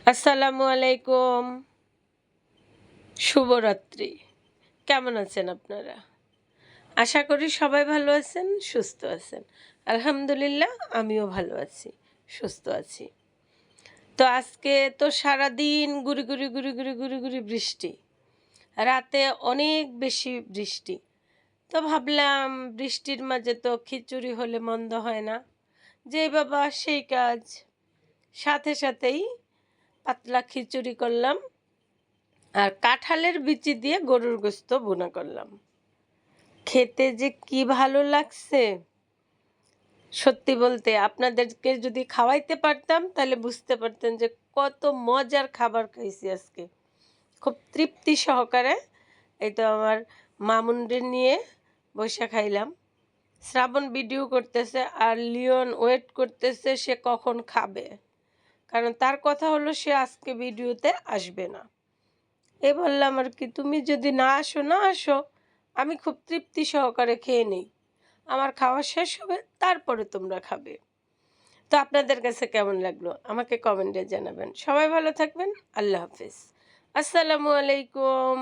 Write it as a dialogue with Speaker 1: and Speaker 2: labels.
Speaker 1: আসসালামু আলাইকুম। শুভরাত্রি। কেমন আছেন আপনারা? আশা করি সবাই ভালো আছেন, সুস্থ আছেন। আলহামদুলিল্লাহ আমিও ভালো আছি, সুস্থ আছি। তো আজকে তো সারাদিন গুড়ি বৃষ্টি। রাতে অনেক বেশি বৃষ্টি। তো ভাবলাম বৃষ্টির মাঝে তো খিচুড়ি হলে মন্দ হয় না। যেই বাবা সেই কাজ। সাথেই পাতলা খিচুড়ি করলাম। আর কাঁঠালের বিচি দিয়ে গরুর গোশত ভুনা করলাম। খেতে যে কি ভালো লাগছে, সত্যি বলতে আপনাদেরকে যদি খাওয়াইতে পারতাম তাহলে বুঝতে পারতেন যে কত মজার খাবার খাইছি আজকে। খুব তৃপ্তি সহকারে এই তো আমার মামুনরে নিয়ে বইসা খাইলাম। শ্রাবণ ভিডিও করতেছে আর লিওন ওয়েট করতেছে সে কখন খাবে, কারণ তার কথা হলো সে আজকে ভিডিওতে আসবে না। বললাম আর কি, তুমি যদি না আসো, আমি খুব তৃপ্তি সহকারে খেয়ে নেই। আমার খাওয়া শেষ হবে, তারপরে তোমরা খাবে। তো আপনাদের কাছে কেমন লাগলো আমাকে কমেন্টে জানাবেন। সবাই ভালো থাকবেন। আল্লাহ হাফেজ। আসসালামু আলাইকুম।